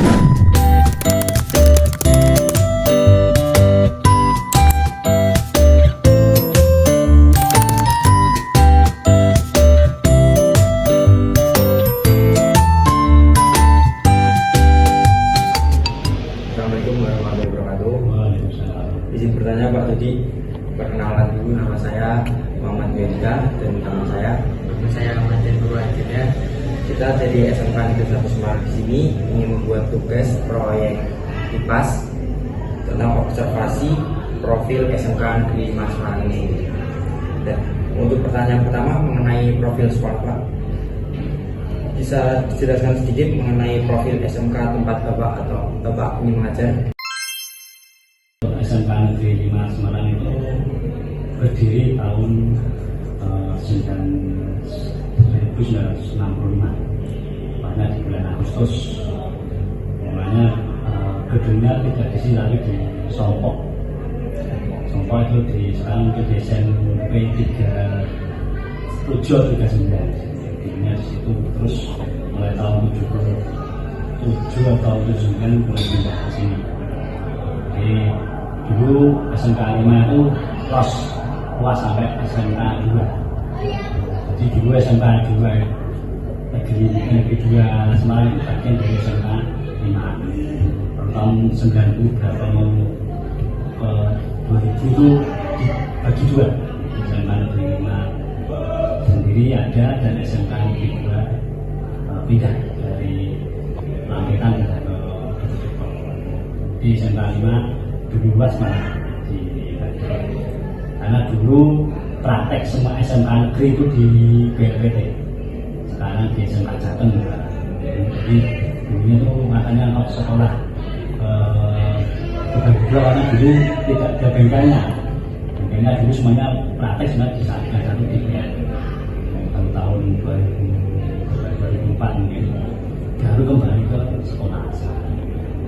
Assalamualaikum warahmatullahi wabarakatuh. Izin bertanya Pak Dodi, perkenalan dulu, nama saya Muhammad Wenda dan teman saya Ahmad Purwajaya. Kita dari SMK Negeri 1 Semarang di sini ingin membuat tugas proyek IPAS tentang observasi profil SMK Negeri 5 Semarang ini. Dan untuk pertanyaan pertama mengenai profil sekolah Pak, bisa dijelaskan sedikit mengenai profil SMK tempat Bapak ingin mengajar? SMK Negeri 5 Semarang itu berdiri tahun 1965, pada di bulan Agustus. Namanya gedungnya tidak di sini tapi di Songkok. Songkok itu sekarang itu di SMP 3739. Gedungnya di situ, terus mulai tahun 77 atau 79 mulai pindah ke sini. Jadi dulu SMK 5 itu luas sampai SMK 2. Jadi dulu SMK 2 Negeri 2 Semarang itu bagian dari SMK 5. Tahun 90 berapa mau ke 2000 itu dibagi dua, SMK Negeri 5 sendiri ada dan SMK Negeri 2 pindah dari Langitan pindah ke di SMK 5 dulu luas malah di karena dulu praktek semua SMK negeri itu di BLPT, sekarang di SMK Jateng. Jadi dulunya itu makanya kalau sekolah juga karena dulu tidak ada bengkelnya dulu semuanya praktek semuanya di saat satu di tahun 2004 mungkin baru kembali ke sekolah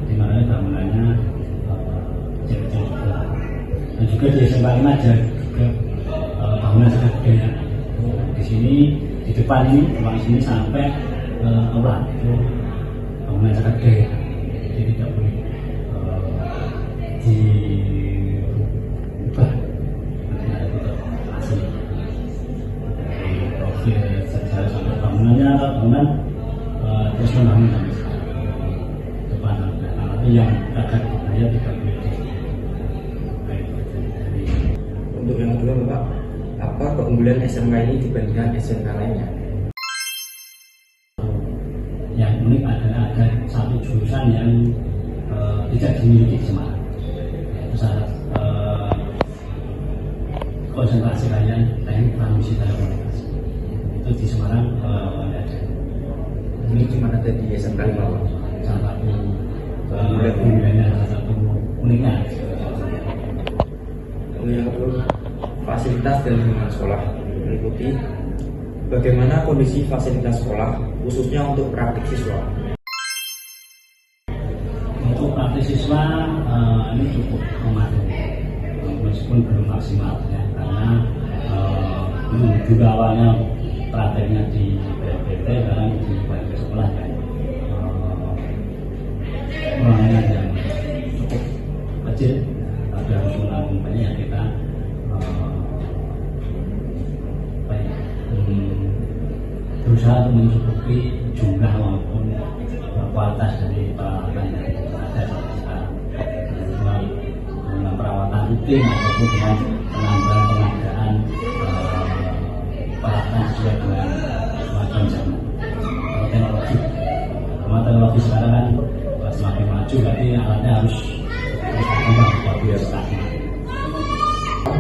di mana bangunannya kecil-kecil juga, dan juga di SMK 5 ada juga bangunan sangat gede. Di sini di depan ini ruang sini sampai aula itu bangunan sangat gede, jadi tidak boleh diubah nanti ada tutup asli dari profil sejarah sampai bangunannya atau bangunan terus membangun sampai sekarang depan dan belakang, tapi yang agak budaya tidak boleh di. Untuk yang kedua Bapak, apa keunggulan SMK ini dibandingkan SMK lainnya? Yang unik adalah ada satu jurusan yang tidak dimiliki di Semarang, yaitu salah konsentrasi kalian teknik transmisi telekomunikasi. Itu di Semarang tidak ada. Ini gimana tadi SMK 5 Pak? Salah satu keunggulannya, salah satu uniknya. Yang kedua, fasilitas dan lingkungan sekolah meliputi bagaimana kondisi fasilitas sekolah khususnya untuk praktik siswa. Untuk praktik siswa ini cukup memadai, meskipun belum maksimal ya, karena juga awalnya prakteknya di BLPT, sekarang di balik sekolah kan ruangannya yang cukup kecil, ada harus menanggung banyak yang kita berusaha untuk mencukupi jumlah maupun kualitas dari peralatan yang ada sampai sekarang, dengan perawatan rutin ataupun dengan penambahan peralatan sesuai dengan semacam zaman teknologi. Karena teknologi sekarang kan semakin maju, berarti alatnya harus berkembang biasa.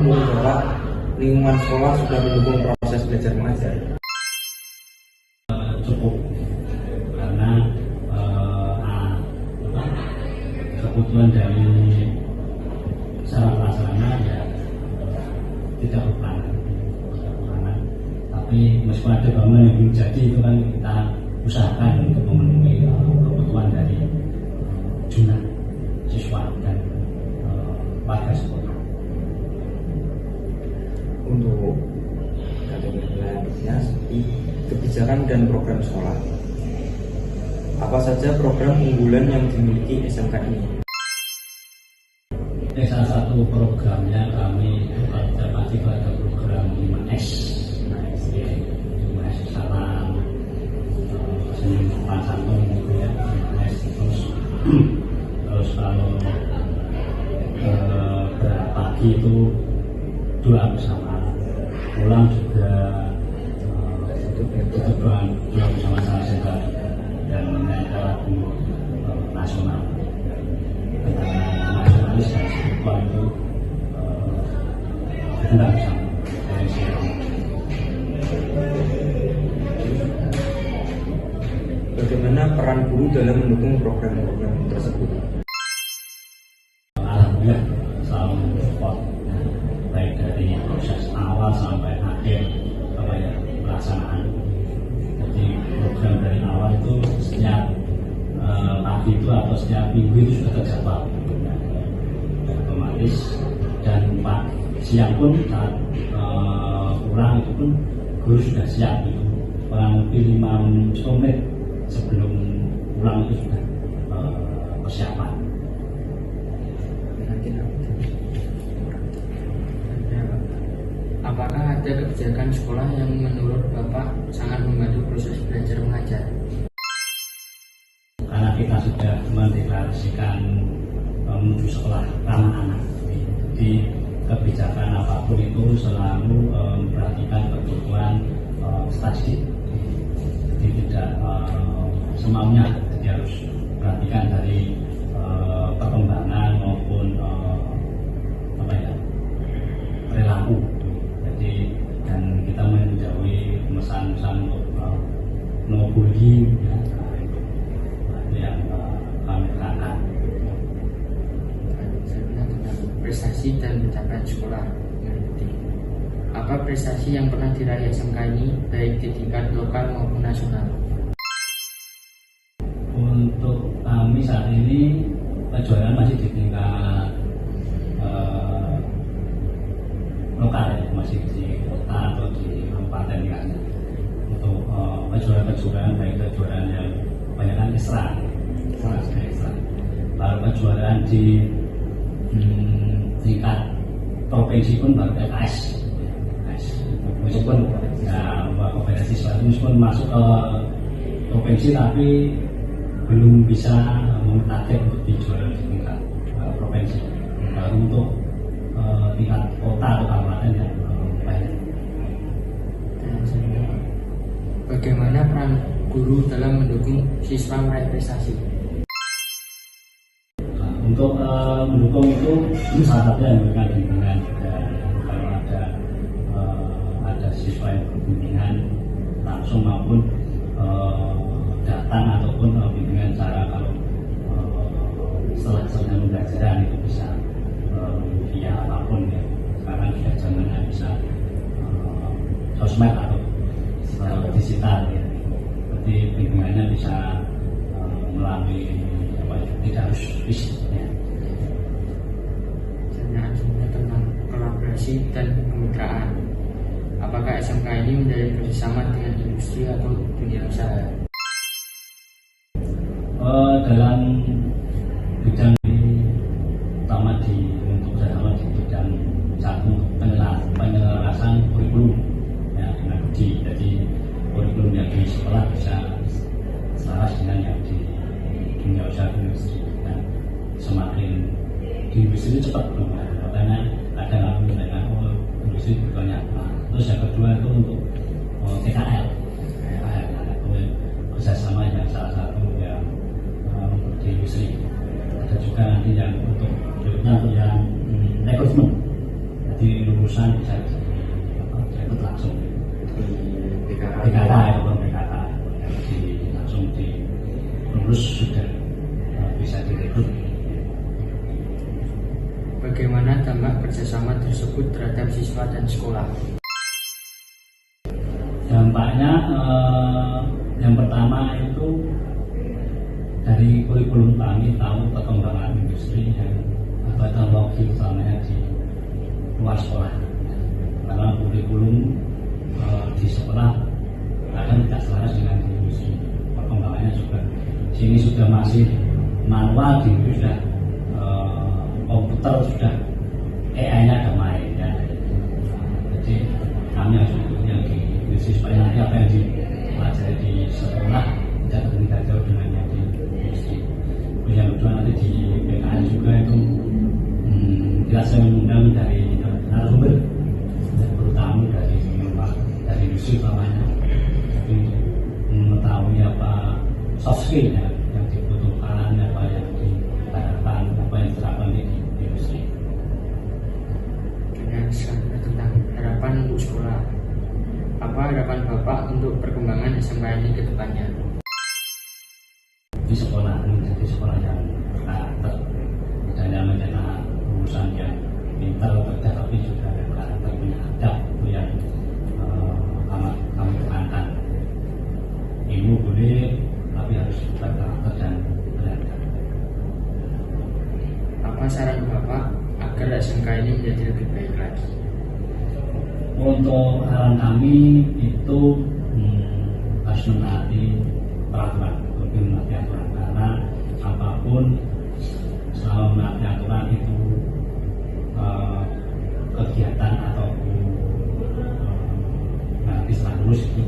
Menurut Bapak, lingkungan sekolah sudah mendukung proses belajar mengajar? Cukup, karena kebutuhan dari sarana prasarana ya tidak kekurangan, tapi meskipun ada bangunan yang belum jadi itu kan kita usahakan untuk memenuhi kebutuhan dari jumlah siswa dan warga sekolah. Untuk kategori seperti kebijakan dan program sekolah, apa apa saja program unggulan yang dimiliki SMK ini? Salah satu programnya kami itu alternatif ada program 5S. Nah, SD 5S salam, senyum sopan santun gitu ya, 5S terus kalau pagi itu doa bersama, pulang juga doa bersama saudara dan menyanyikan lagu nasional tentang nasionalis dan spiritual itu kita bersama dari sekarang. Bagaimana peran guru dalam mendukung program-program tersebut? Alhamdulillah selalu support, baik dari proses awal sampai akhir pelaksanaan. Jadi program dari awal itu setiap pagi itu atau setiap minggu itu sudah terjadwal, otomatis, dan siang pun saat pulang itu pun guru sudah siap itu kurang lebih 5 menit sebelum pulang itu sudah persiapan. Apakah ada kebijakan sekolah yang menurut Bapak sangat membantu proses belajar mengajar? Karena kita sudah mendeklarasikan menuju sekolah ramah anak, jadi kebijakan apapun itu selalu memperhatikan kebutuhan statistik, jadi tidak semaunya, jadi harus perhatikan dari perkembangan maupun perilaku. Jadi dan kita menjauhi pesan-pesan untuk no bullying ya, itu yang kami tekankan. Prestasi dan pencapaian sekolah. Apa prestasi yang pernah diraih SMK ini baik di tingkat lokal maupun nasional? Untuk kami saat ini kejuaraan masih di tingkat lokal ya, masih di kota atau di kabupaten ya. Untuk kejuaraan baik kejuaraan yang kebanyakan ekstra. Baru kejuaraan di tingkat provinsi pun baru PKS. Meskipun ya kompetensi meskipun masuk ke provinsi tapi belum bisa mentarget untuk dijuara di tingkat provinsi. Baru untuk tingkat kota atau kabupaten yang banyak. Bagaimana peran guru dalam mendukung siswa meraih prestasi? Untuk mendukung itu salah satu yang memberikan bimbingan juga. Kalau ada siswa yang berbimbingan langsung maupun datang ataupun bimbingan cara kalau setelah selesai pembelajaran itu bisa via apapun ya. Sekarang sudah zamannya bisa sosmed atau digital ya. Jadi bimbingannya bisa melalui tidak harus fisik ya. Pertanyaan tentang kolaborasi dan kemitraan. Apakah SMK ini menjadi kerjasama dengan industri atau dunia usaha? Dalam bidang ini utama untuk kerjasama di bidang satu penyelarasan kurikulum ya, dengan jadi kurikulum yang di sekolah bisa selaras dengan yang di dunia usaha industri, dan semakin di industri itu cepat berubah. Makanya ada yang mengatakan industri banyak. Terus yang kedua itu untuk TKL kerjasama yang salah satu yang di industri. Ada juga nanti yang untuk yang rekrutmen, jadi lulusan bisa rekrut langsung PKK ataupun PKK langsung di lulus sudah bisa direkrut. Bagaimana dampak kerjasama tersebut terhadap siswa dan sekolah? Dampaknya yang pertama itu dari kurikulum kami tahu perkembangan industri dan teknologi utamanya di luar sekolah. Karena kurikulum di sekolah akan tidak selaras dengan di industri. Perkembangannya juga sini sudah masih manual, di sudah komputer, sudah AI-nya ada main ya. Jadi kami harus ikuti yang di industri supaya nanti apa yang dipelajari di sekolah tidak tertinggal jauh dengan yang di industri. Yang kedua nanti di PKN juga itu kita saya mengundang dari narasumber, terutama dari industri utamanya, tapi mengetahui apa soft skill ya, yang dibutuhkan, apa yang diharapkan, apa yang diterapkan di industri. Dengan selanjutnya tentang harapan untuk sekolah. Apa harapan Bapak untuk perkembangan SMK ini ke depannya? Di sekolah ini menjadi sekolah yang berkarakter, dan yang mencetak lulusan yang pintar, cerdas, tapi juga ada karakter, punya adab, itu yang amat kami tekankan. Ilmu boleh, tapi harus berkarakter dan beradab. Apa saran Bapak agar SMK ini menjadi lebih baik lagi? Untuk saran kami itu harus menaati peraturan, lebih menaati aturan, karena apapun selama menaati aturan itu kegiatan ataupun nanti setelah lulus itu